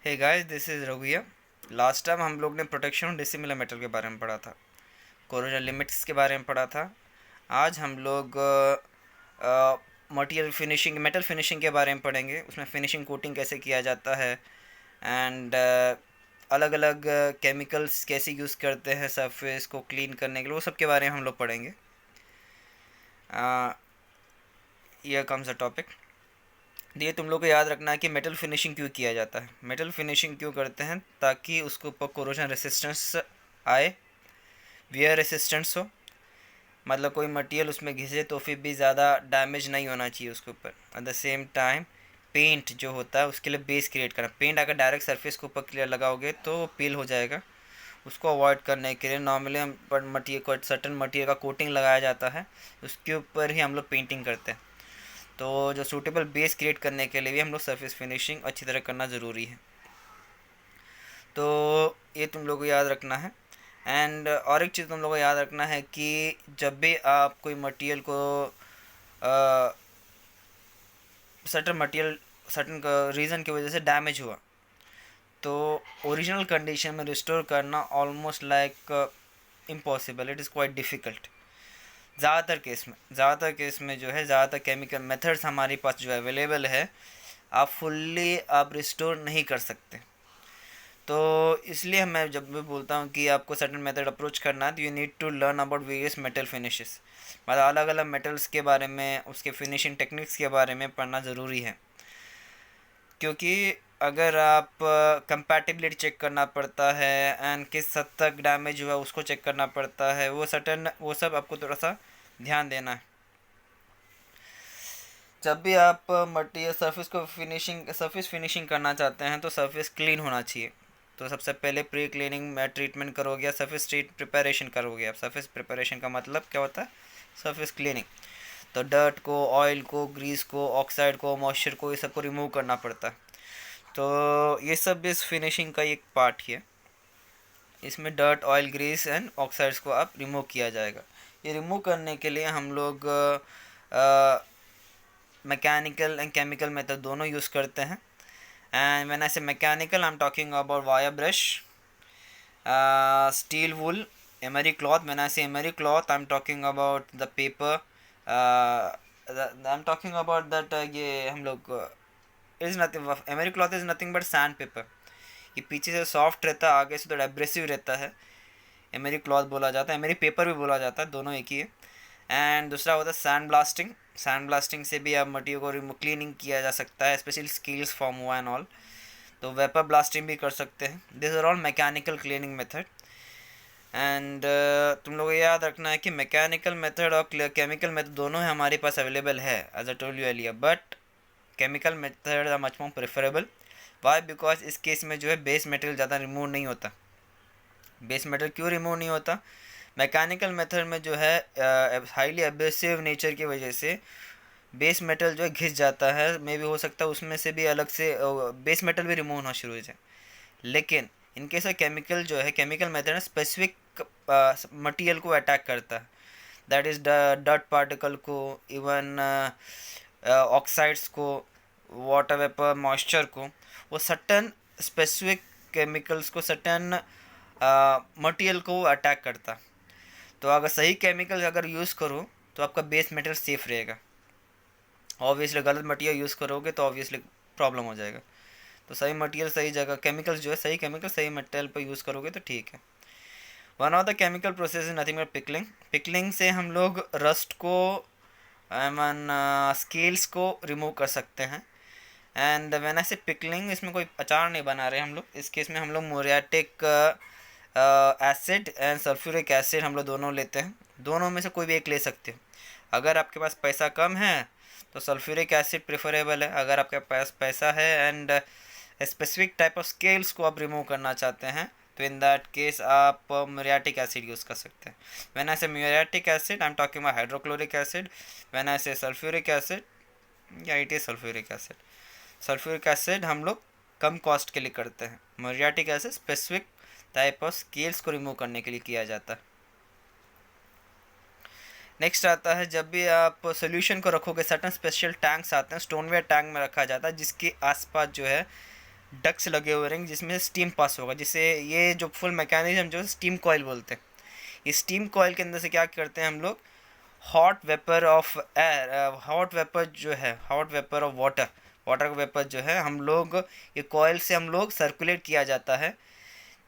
Hey guys, this is रघुया। Last time हम लोग ने प्रोटेक्शन और डिसिमिलर मेटल के बारे में पढ़ा था, कोरोजन लिमिट्स के बारे में पढ़ा था। आज हम लोग मटेरियल फिनिशिंग, मेटल फिनिशिंग के बारे में पढ़ेंगे। उसमें फिनिशिंग कोटिंग कैसे किया जाता है एंड अलग अलग केमिकल्स कैसे यूज़ करते हैं सरफेस को क्लीन करने के लिए, वो सब के बारे में हम लोग पढ़ेंगे। ये कम्स अ टॉपिक। ये तुम लोग को याद रखना है कि मेटल फिनिशिंग क्यों किया जाता है। मेटल फिनिशिंग क्यों करते हैं? ताकि उसके ऊपर कोरोजन रेसिस्टेंस आए, वियर रेसिस्टेंस हो, मतलब कोई मटेरियल उसमें घिसे तो फिर भी ज़्यादा डैमेज नहीं होना चाहिए उसके ऊपर। At the same time paint जो होता है उसके लिए बेस क्रिएट करना। पेंट अगर डायरेक्ट सरफेस के ऊपर क्लियर लगाओगे तो पील हो जाएगा। उसको अवॉइड करने के लिए नॉर्मली हम मटीरियल को, सर्टन मटीरियल का कोटिंग लगाया जाता है, उसके ऊपर ही हम लोग पेंटिंग करते हैं। तो जो सूटेबल बेस क्रिएट करने के लिए भी हम लोग सरफेस फिनिशिंग अच्छी तरह करना ज़रूरी है। तो ये तुम लोग को याद रखना है। एंड और एक चीज़ तुम लोग को याद रखना है कि जब भी आप कोई मटेरियल को सर्टन मटेरियल सर्टन रीज़न की वजह से डैमेज हुआ तो ओरिजिनल कंडीशन में रिस्टोर करना almost like impossible, it is quite difficult. ज़्यादातर केस में जो है, ज़्यादातर केमिकल मेथड्स हमारे पास जो अवेलेबल है, आप फुल्ली आप रिस्टोर नहीं कर सकते। तो इसलिए मैं जब भी बोलता हूँ कि आपको सर्टन मेथड अप्रोच करना है तो you need to learn about various metal finishes, मतलब अलग अलग मेटल्स के बारे में, उसके फिनिशिंग टेक्निक्स के बारे में पढ़ना ज़रूरी है। क्योंकि अगर आप कंपैटिबिलिटी चेक करना पड़ता है एंड किस हद तक डैमेज हुआ उसको चेक करना पड़ता है, वो सब आपको थोड़ा सा ध्यान देना है। जब भी आप मटेरियल सरफेस फिनिशिंग करना चाहते हैं तो सरफेस क्लीन होना चाहिए। तो सबसे पहले प्री क्लीनिंग में ट्रीटमेंट करोगे या सरफेस प्रिपरेशन करोगे। आप सरफेस प्रिपरेशन का मतलब क्या होता है? Surface cleaning. तो डर्ट को, ऑयल को, ग्रीस को, ऑक्साइड को, मॉइस्चर को, ये सबको रिमूव करना पड़ता है। तो ये सब इस फिनिशिंग का एक पार्ट ही है। इसमें dirt, oil, grease and oxides को आप रिमूव किया जाएगा। ये रिमूव करने के लिए हम लोग मैकेनिकल एंड केमिकल मेथड दोनों यूज़ करते हैं। एंड व्हेन आई से mechanical, I am talking about wire brush, steel wool, emery cloth. When I say emery cloth, I'm talking about the paper. I'm talking about that ये हम लोग is nothing, emery cloth is nothing but sand paper. ये पीछे से soft रहता है, आगे से थोड़ा एब्रेसिव रहता है, एमरी क्लॉथ बोला जाता है। एमरी पेपर भी बोला जाता है, दोनों एक ही है। एंड दूसरा होता है सैंड ब्लास्टिंग। सैंड ब्लास्टिंग से भी आप मटीरियल को रिमूव, क्लीनिंग किया जा सकता है, स्पेशली स्कील्स फॉर्म हुआ एंड ऑल। तो वेपर ब्लास्टिंग भी कर सकते हैं। This are all mechanical cleaning method. And तुम लोगों को याद रखना है कि मैकेनिकल मेथड और केमिकल मेथड दोनों ही हमारे पास अवेलेबल है, as a told you earlier. But chemical method are much more preferable. Why? Because इस केस में जो है बेस मटेरियल ज़्यादा रिमूव नहीं होता। बेस मटेरियल क्यों रिमूव नहीं होता? मैकेनिकल मेथड में जो है हाईली एब्रेसिव नेचर की वजह से बेस मेटल जो है घिस जाता है। मे भी हो सकता है उसमें से भी अलग से बेस मेटल भी रिमूव होना शुरू हो जाए। लेकिन इनके साथ केमिकल जो है, केमिकल मेथड स्पेसिफिक मटेरियल को अटैक करता है। दैट इज़ डर्ट पार्टिकल को, इवन ऑक्साइड्स को, वाटर वेपर, मॉइस्चर को, वो सटन स्पेसिफिक केमिकल्स को, सटन मटेरियल को अटैक करता है। तो अगर सही केमिकल अगर यूज़ करो तो आपका बेस मटेरियल सेफ रहेगा। ऑब्वियसली गलत मटेरियल यूज़ करोगे तो ऑब्वियसली प्रॉब्लम हो जाएगा। तो सही मटेरियल सही जगह, केमिकल्स जो है सही केमिकल सही मटेरियल पर यूज़ करोगे तो ठीक है। One of the chemical process is nothing but pickling. Pickling से हम लोग रस्ट को, आई मीन स्केल्स को रिमूव कर सकते हैं। एंड व्हेन आई से पिकलिंग, इसमें कोई अचार नहीं बना रहे हम लोग। इस केस में हम लोग मुरियाटिक एसिड एंड सल्फ्यूरिक एसिड हम लोग दोनों लेते हैं। दोनों में से कोई भी एक ले सकते हो। अगर आपके पास पैसा कम है तो सल्फ्यूरिक एसिड प्रेफरेबल है। अगर आपके पास पैसा है and specific type of scales को आप रिमूव करना चाहते हैं तो इन दैट केस आप म्यूरियाटिक एसिड यूज़ कर सकते हैं। व्हेन आई से muriatic acid, I am talking about hydrochloric acid. When I से सल्फ्यूरिक एसिड, या it is sulphuric acid. Sulphuric acid हम लोग कम कॉस्ट के लिए करते हैं। Muriatic acid specific type of scales को रिमूव करने के लिए किया जाता है। नेक्स्ट आता है, जब भी आप सोल्यूशन को रखोगे, सर्टन स्पेशल टैंक्स आते हैं, स्टोनवेयर टैंक में रखा जाता है, जिसके आसपास जो है डक्ट्स लगे हुए रहेंगे जिसमें स्टीम पास होगा, जिससे ये जो फुल मैकेनिज्म जो स्टीम कॉयल बोलते हैं, इस स्टीम कॉयल के अंदर से क्या करते हैं हम लोग, hot vapour of air, hot vapour जो है, hot vapour of water, water का वेपर जो है हम लोग ये कॉयल से हम लोग सर्कुलेट किया जाता है।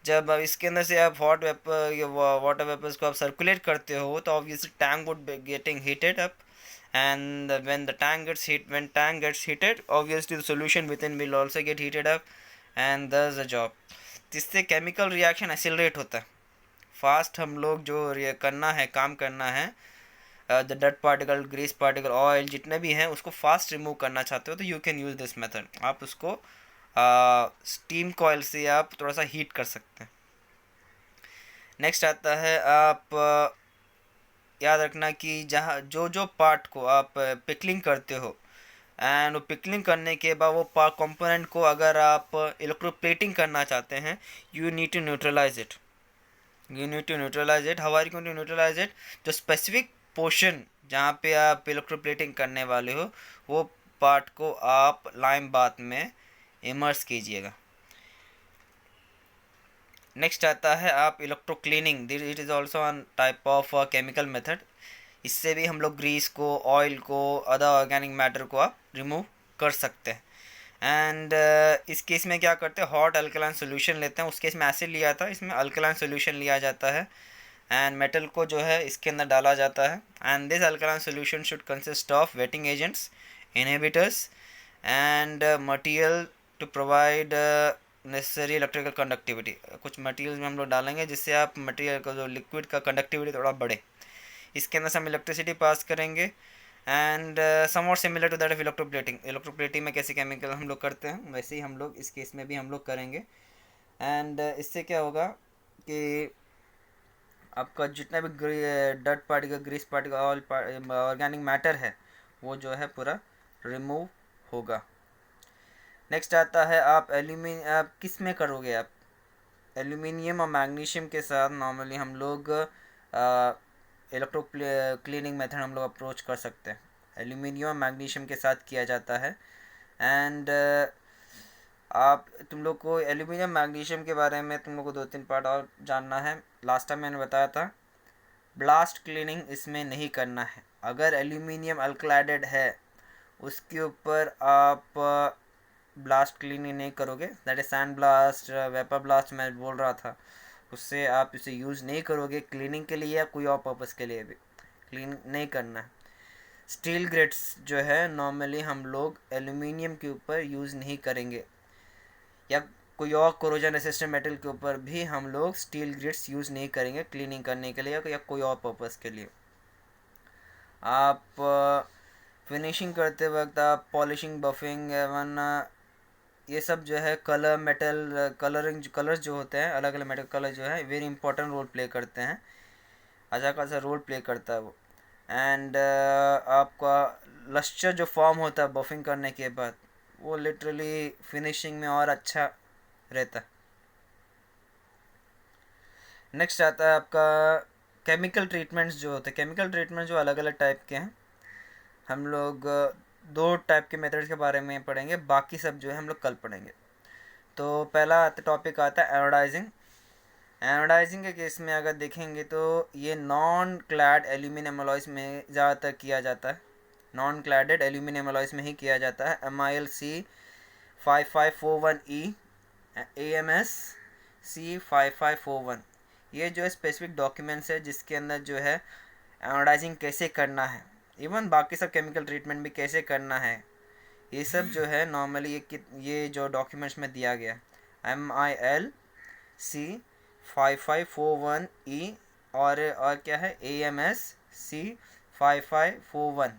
जब अब इसके अंदर से आप हॉट वेपर या वाटर वेपर्स को आप सर्कुलेट करते हो तो obviously tank would be getting heated up, and when the tank gets when tank gets heated, obviously the solution within will also get heated up and does the job। जिससे chemical reaction accelerate होता है fast. हम लोग जो करना है, काम करना है, द डट पार्टिकल, ग्रीस पार्टिकल, ऑयल जितने भी हैं उसको फास्ट रिमूव करना चाहते हो तो you can use this method. आप उसको स्टीम कॉयल से आप थोड़ा सा हीट कर सकते हैं। नेक्स्ट आता है, आप याद रखना कि जहाँ जो जो पार्ट को आप पिकलिंग करते हो, एंड वो पिकलिंग करने के बाद वो पार्ट कंपोनेंट को अगर आप इलेक्ट्रोप्लेटिंग करना चाहते हैं, you need to neutralise it. You need to neutralise it. How are you going to neutralise it? जो स्पेसिफिक पोर्शन जहाँ पे आप इलेक्ट्रोप्लेटिंग करने वाले हो वो पार्ट को आप लाइम बाथ में इमर्स कीजिएगा। नेक्स्ट आता है आप electro cleaning. It is also one type of chemical method. इससे भी हम लोग ग्रीस को, ऑयल को, अदर ऑर्गेनिक मैटर को आप रिमूव कर सकते हैं। एंड इस केस में क्या करते हैं, हॉट अल्कलाइन सोल्यूशन लेते हैं। उस केस में एसिड लिया था, इसमें अल्कलाइन सोल्यूशन लिया जाता है एंड मेटल को जो है इसके अंदर डाला जाता है। And this alkaline solution should consist of wetting agents, inhibitors and material to provide necessary electrical conductivity. कुछ मटेरियल्स में हम लोग डालेंगे जिससे आप मटेरियल का जो लिक्विड का कंडक्टिविटी थोड़ा बढ़े। इसके अंदर से हम इलेक्ट्रिसिटी पास करेंगे and somewhat similar to that of electroplating. Electroplating में कैसे केमिकल हम लोग करते हैं वैसे ही हम लोग इस केस में भी हम लोग करेंगे। एंड इससे क्या होगा कि आपका जितना भी dirt particle, grease particle, oil, organic matter है वो जो है पूरा रिमूव होगा। नेक्स्ट आता है आप आप किस में करोगे, आप एल्यूमिनियम और मैग्नीशियम के साथ नॉर्मली हम लोग इलेक्ट्रो क्लीनिंग मेथड हम लोग अप्रोच कर सकते हैं। एल्यूमिनियम और मैग्नीशियम के साथ किया जाता है। एंड आप तुम लोग को एल्यूमिनियम मैग्नीशियम के बारे में तुम लोग को 2-3 पार्ट और जानना है। लास्ट टाइम मैंने बताया था ब्लास्ट क्लीनिंग इसमें नहीं करना है। अगर एल्यूमिनियम अल्कलाइडेड है उसके ऊपर आप ब्लास्ट क्लीनिंग नहीं करोगे, that is sand blast, vapour blast मैं बोल रहा था, उससे आप इसे यूज़ नहीं करोगे क्लीनिंग के लिए या कोई और पर्पज़ के लिए भी क्लीन नहीं करना है। स्टील ग्रेड्स जो है नॉर्मली हम लोग एल्यूमिनियम के ऊपर यूज़ नहीं करेंगे, या कोई और कोरोजन रेसिस्टेंट मेटल के ऊपर भी हम लोग स्टील ग्रेड्स यूज़ नहीं करेंगे क्लीनिंग करने के लिए या कोई और पर्पज़ के लिए। आप फिनिशिंग करते वक्त आप पॉलिशिंग, बफिंग एवं ये सब जो है कलर, मेटल कलरिंग, कलर्स जो होते हैं, अलग अलग मेटल कलर जो है वेरी इंपॉर्टेंट रोल प्ले करते हैं, अच्छा खासा रोल प्ले करता है वो। एंड आपका लस्टर जो फॉर्म होता है बफिंग करने के बाद वो लिटरली फिनिशिंग में और अच्छा रहता है। नेक्स्ट आता है आपका केमिकल ट्रीटमेंट्स जो होते हैं। केमिकल ट्रीटमेंट जो अलग अलग टाइप के हैं, हम लोग 2 टाइप के मेथड्स के बारे में पढ़ेंगे, बाकी सब जो है हम लोग कल पढ़ेंगे। तो पहला टॉपिक आता है एनोडाइजिंग। एनोडाइजिंग के केस में अगर देखेंगे तो ये नॉन क्लैड एल्यूमिनियम अलॉयज़ में ज़्यादातर किया जाता है। नॉन क्लैडेड एल्यूमिनियम अलॉयज़ में ही किया जाता है। MILC 5541E, AMS C5541, ये जो है स्पेसिफिक डॉक्यूमेंट्स है जिसके अंदर जो है एनोडाइजिंग कैसे करना है, इवन बाकी सब केमिकल ट्रीटमेंट भी कैसे करना है, ये सब जो है नॉर्मली ये जो डॉक्यूमेंट्स में दिया गया है। MILC 5541E और क्या है AMS C5541,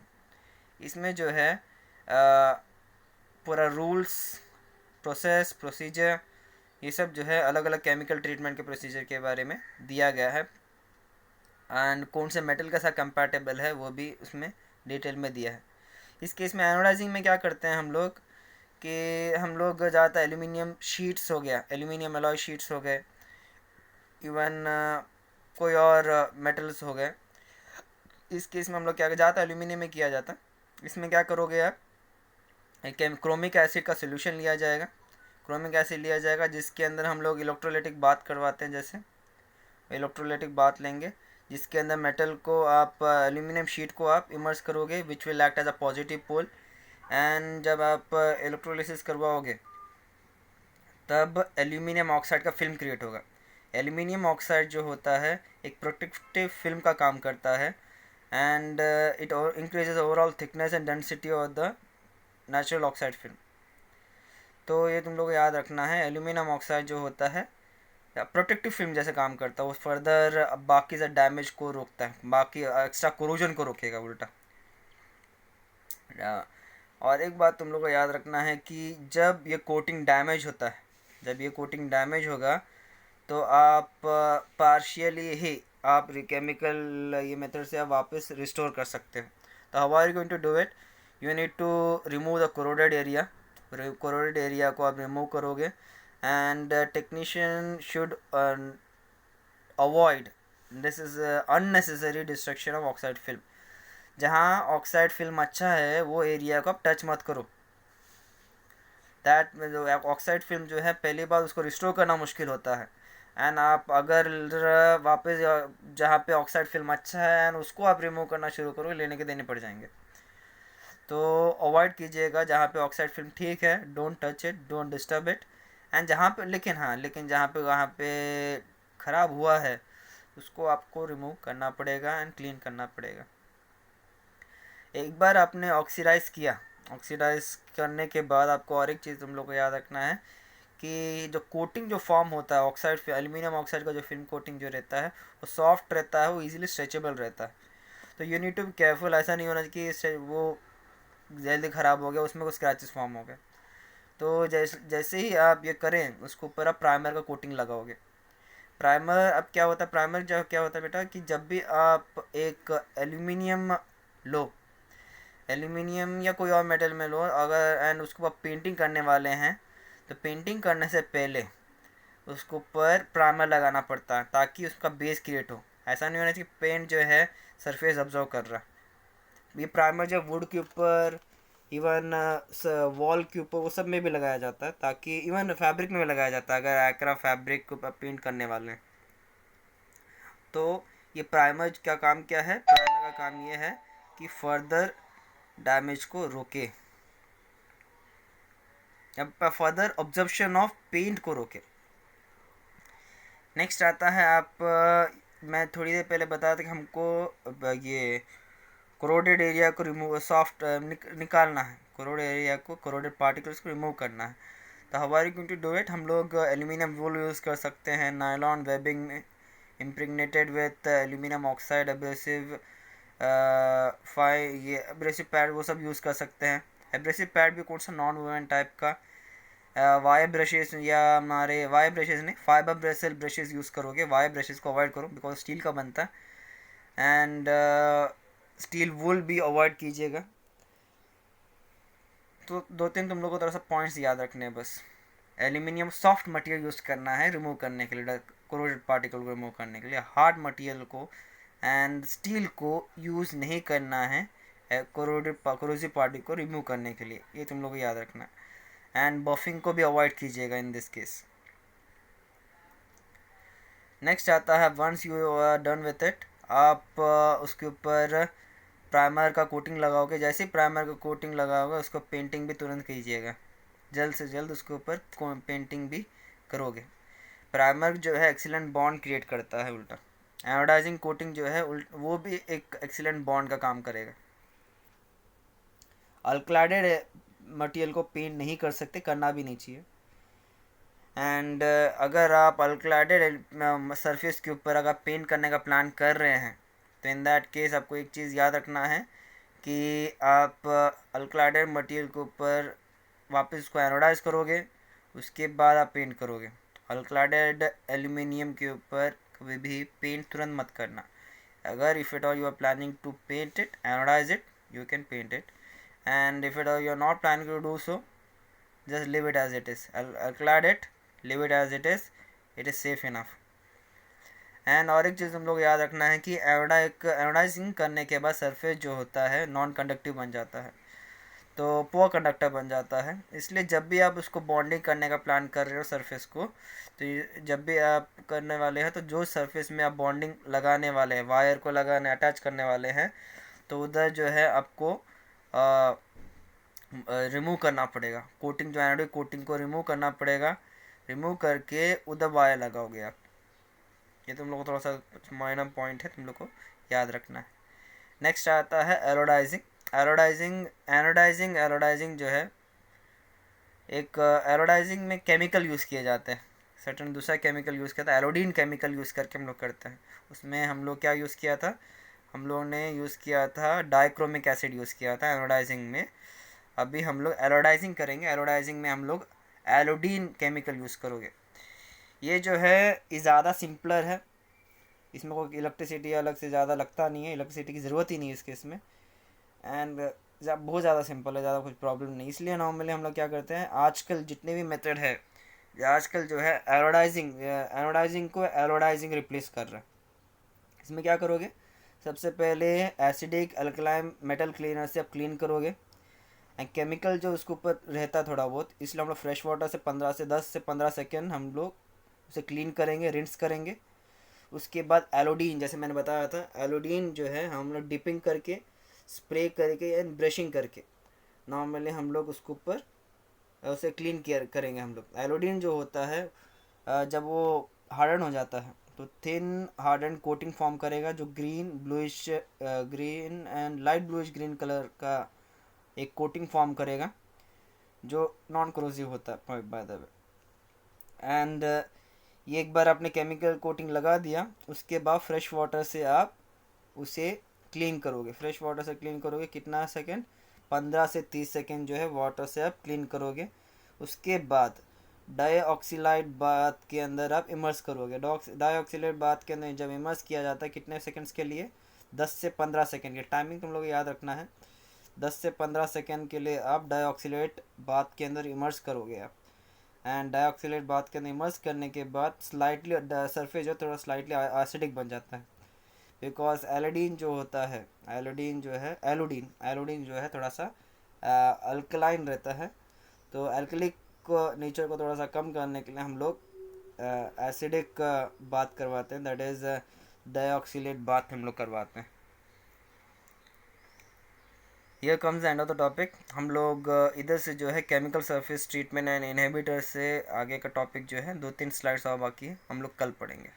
इसमें जो है पूरा रूल्स, प्रोसेस, प्रोसीजर, ये सब जो है अलग अलग केमिकल ट्रीटमेंट के प्रोसीजर के बारे में दिया गया है। एंड कौन से मेटल के साथ कंपैटिबल है वो भी उसमें डिटेल में दिया है। इस केस में एनोडाइजिंग में क्या करते हैं हम लोग कि हम लोग ज़्यादातर एल्यूमिनियम शीट्स हो गया, एल्यूमिनियम अलॉय शीट्स हो गए, इवन कोई और मेटल्स हो गए, इस केस में हम लोग क्या ज़्यादातर एल्यूमिनियम में किया जाता है। इसमें क्या करोगे आप, एक क्रोमिक एसिड का सोल्यूशन लिया जाएगा। क्रोमिक एसिड लिया जाएगा जिसके अंदर हम लोग इलेक्ट्रोलाइटिक बाथ करवाते हैं, जैसे इलेक्ट्रोलाइटिक बाथ लेंगे जिसके अंदर मेटल को आप एल्यूमिनियम शीट को आप इमर्स करोगे which will act as a positive pole. And जब आप इलेक्ट्रोलिसिस करवाओगे तब एल्यूमिनियम ऑक्साइड का फिल्म क्रिएट होगा। एल्यूमिनियम ऑक्साइड जो होता है एक प्रोटेक्टिव फिल्म का काम करता है and it increases overall thickness and density of the natural oxide film. तो ये तुम लोग को याद रखना है, एल्यूमिनियम ऑक्साइड जो होता है प्रोटेक्टिव फिल्म जैसे काम करता है, वो फर्दर बाकी से डैमेज को रोकता है, बाकी एक्स्ट्रा कोरोजन को रोकेगा उल्टा। और एक बात तुम लोग को याद रखना है कि जब ये कोटिंग डैमेज होता है, जब ये कोटिंग डैमेज होगा तो आप पार्शियली ही आप केमिकल ये मेथड से आप वापस रिस्टोर कर सकते हो। तो how are you going to do it? You need to remove the corroded area. Corroded area को आप रिमूव करोगे and technician should avoid this is unnecessary destruction of oxide film. जहाँ ऑक्साइड फिल्म अच्छा है वो एरिया को आप touch मत करो। दैट जो ऑक्साइड फिल्म जो है पहली बार उसको रिस्टोर करना मुश्किल होता है एंड आप अगर वापस जहाँ पे ऑक्साइड फिल्म अच्छा है एंड उसको आप रिमूव करना शुरू करोगे लेने के देने पड़ जाएंगे। तो अवॉइड कीजिएगा जहाँ पे ऑक्साइड फिल्म ठीक है, don't touch it, don't disturb it. And जहाँ पे लेकिन जहाँ पे वहाँ पे ख़राब हुआ है उसको आपको रिमूव करना पड़ेगा एंड क्लीन करना पड़ेगा। एक बार आपने ऑक्सीडाइज किया, ऑक्सीडाइज करने के बाद आपको और एक चीज़ तुम लोग को याद रखना है कि जो कोटिंग जो फॉर्म होता है ऑक्साइड एल्यूमिनियम ऑक्साइड का जो फिल्म कोटिंग जो रहता है वो सॉफ्ट रहता है, वो इजीली स्ट्रेचेबल रहता है। तो you need to be careful, ऐसा नहीं होना कि वो जल्दी ख़राब हो गया, उसमें कुछ स्क्रैचेस फॉर्म हो गए। तो जैसे ही आप ये करें उसके ऊपर आप प्राइमर का कोटिंग लगाओगे। प्राइमर अब क्या होता है, प्राइमर जो क्या होता है बेटा कि जब भी आप एक एल्यूमिनियम लो, एल्यूमिनियम या कोई और मेटल में लो अगर एंड उसको आप पेंटिंग करने वाले हैं तो पेंटिंग करने से पहले उसके ऊपर प्राइमर लगाना पड़ता है ताकि उसका बेस क्रिएट हो। ऐसा नहीं होना चाहिए पेंट जो है सरफेस ऑब्जर्व कर रहा। ये प्राइमर जो वुड के ऊपर इवन वॉल के ऊपर वो सब में भी लगाया जाता है, ताकि इवन फैब्रिक में भी लगाया जाता है अगर एक्रा फैब्रिक के ऊपर पेंट करने वाले हैं। तो ये प्राइमर का काम क्या है? प्राइमर का काम ये है कि फर्दर डैमेज को रोके, फर्दर ऑब्जर्प्शन ऑफ पेंट को रोके। नेक्स्ट आता है मैं थोड़ी देर पहले बताया था कि हमको ये कोरोडेड एरिया को रिमूव सॉफ्ट निकालना है, कोरोडेड एरिया को, कोरोडेड पार्टिकल्स को रिमूव करना है। तो how are you going to do it? हम लोग एल्यूमिनियम वूल यूज़ कर सकते हैं, नायलॉन वेबिंग में impregnated with aluminium oxide, abrasive ये एब्रेसिव पैड वो सब यूज़ कर सकते हैं। एब्रेसिव पैड भी कौन सा, नॉन वूवन टाइप का। वायर ब्रशेस या हमारे वायर ब्रशेस नहीं, फाइबर ब्रेसल ब्रशेस यूज़ करोगे। वायर ब्रशेस को अवॉइड करो बिकॉज स्टील का बनता है एंड स्टील वूल भी अवॉइड कीजिएगा। तो दो तीन तुम लोगों को थोड़ा सा पॉइंट्स याद रखने हैं बस। एल्यूमिनियम सॉफ्ट मटेरियल यूज़ करना है रिमूव करने के लिए, कोरोडेड पार्टिकल को रिमूव करने के लिए। हार्ड मटेरियल को एंड स्टील को यूज़ नहीं करना है कोरोसिव पार्टिकल को रिमूव करने के लिए, ये तुम लोग को याद रखना है। एंड बफिंग को भी अवॉइड कीजिएगा इन दिस केस। नेक्स्ट आता है once you are done with it, आप उसके ऊपर प्राइमर का कोटिंग लगाओगे। जैसे ही प्राइमर का कोटिंग लगाओगे उसको पेंटिंग भी तुरंत कीजिएगा, जल्द से जल्द उसके ऊपर पेंटिंग भी करोगे। प्राइमर जो है एक्सीलेंट बॉन्ड क्रिएट करता है उल्टा। एनोडाइजिंग कोटिंग जो है वो भी एक एक्सीलेंट बॉन्ड का काम करेगा। अल्कलाइडेड मटेरियल को पेंट नहीं कर सकते, करना भी नहीं चाहिए। एंड अगर आप अल्कलाइडेड सरफेस के ऊपर अगर पेंट करने का प्लान कर रहे हैं तो इन दैट केस आपको एक चीज़ याद रखना है कि आप अल्कलाइडेड मटेरियल के ऊपर वापस उसको एनोडाइज करोगे, उसके बाद आप पेंट करोगे। अल्कलाइडेड एल्यूमिनियम के ऊपर कभी भी पेंट तुरंत मत करना। अगर if it all you are planning to paint it, anodise it, you can paint it, and if you are not planning to do so, just leave it as it is. Clad it, leave it as it is safe enough. And और एक चीज़ तुम लोग याद रखना है कि anodising करने के बाद सरफेस जो होता है नॉन कंडक्टिव बन जाता है। तो पुअर कंडक्टर बन जाता है। इसलिए जब भी आप उसको बॉन्डिंग करने का प्लान कर रहे हो सरफेस को, तो जब भी आप करने वाले हैं तो जो सरफेस में आप बॉन्डिंग लगाने वाले हैं, वायर को लगाने अटैच करने वाले हैं, तो उधर जो है आपको रिमूव करना पड़ेगा। कोटिंग जो एनोडिक कोटिंग को रिमूव करना पड़ेगा। रिमूव करके उधर वायर लगाओगे आप। ये तुम लोग को थोड़ा सा माइनर पॉइंट है, तुम लोग को याद रखना है। नेक्स्ट आता है एरोडाइजिंग। एरोडाइजिंग जो है, एक एरोडाइजिंग में केमिकल यूज़ किए जाते हैं। सर्टन दूसरा केमिकल यूज़ किया था, एरोडीन केमिकल यूज़ करके हम लोग करते हैं। उसमें हम लोग क्या यूज़ किया था, हम लोग ने यूज़ किया था डाइक्रोमिक एसिड यूज़ किया था एरोडाइजिंग में। अभी हम लोग एरोडाइजिंग करेंगे। एरोडाइजिंग में हम लोग एलोडीन केमिकल यूज़ करोगे। ये जो है ये ज़्यादा सिंपलर है, इसमें कोई इलेक्ट्रिसिटी अलग से ज़्यादा लगता नहीं है, इलेक्ट्रिसिटी की ज़रूरत ही नहीं है इसके इसमें। एंड बहुत ज़्यादा सिंपल है, ज़्यादा कुछ प्रॉब्लम नहीं। इसलिए नॉर्मली हम लोग क्या करते हैं, आजकल जितने भी मेथड है, आजकल जो है एरोडाइजिंग को एरोडाइजिंग रिप्लेस कर रहा है। इसमें क्या करोगे, सबसे पहले एसिडिक अल्कलाइन मेटल क्लीनर से आप क्लीन करोगे। एंड केमिकल जो उसके ऊपर रहता है थोड़ा बहुत, इसलिए हम लोग फ्रेश वाटर से 10 से 15 सेकेंड हम लोग उसे क्लीन करेंगे, रिंस करेंगे। उसके बाद एलोडीन, जैसे मैंने बताया था, एलोडीन जो है हम लोग डिपिंग करके, स्प्रे करके एंड ब्रशिंग करके नॉर्मली हम लोग उसके ऊपर उसे क्लीन केयर करेंगे। हम लोग एलोडीन जो होता है जब वो हार्डन हो जाता है तो थिन हार्डन कोटिंग फॉर्म करेगा, जो green bluish green and light bluish green colour का एक कोटिंग फॉर्म करेगा, जो नॉन क्रोजिव होता है बाय द वे। एंड ये एक बार आपने केमिकल कोटिंग लगा दिया, उसके बाद फ्रेश वाटर से आप उसे क्लीन करोगे। फ्रेश वाटर से क्लीन करोगे कितना सेकेंड, 15 से 30 सेकेंड जो है वाटर से आप क्लीन करोगे। उसके बाद डाईऑक्सिलाइड बाथ के अंदर आप इमर्स करोगे। डाईऑक्सिलाइड बाथ के अंदर जब इमर्स किया जाता है कितने सेकेंड्स के लिए, 10 से 15 सेकेंड की टाइमिंग तुम लोग याद रखना है। 10 से 15 सेकेंड के लिए आप डाईऑक्सिलेट बाथ के अंदर इमर्स करोगे आप। एंड डाईऑक्सिलेट बाथ के अंदर इमर्स करने के बाद स्लाइटली सरफेस जो थोड़ा स्लाइटली एसिडिक बन जाता है, बिकॉज एलोडीन जो होता है, एलोडीन जो है थोड़ा सा अल्कलाइन रहता है। तो एल्कलिक को नेचर को थोड़ा सा कम करने के लिए हम लोग एसिडिक बात करवाते हैं, दैट इज़ डाईऑक्सिलेट बात हम लोग करवाते हैं। Here comes the end of the topic. हम लोग इधर से जो है chemical surface treatment and inhibitor से आगे का टॉपिक जो है 2-3 स्लाइड्स और बाकी है, हम लोग कल पढ़ेंगे।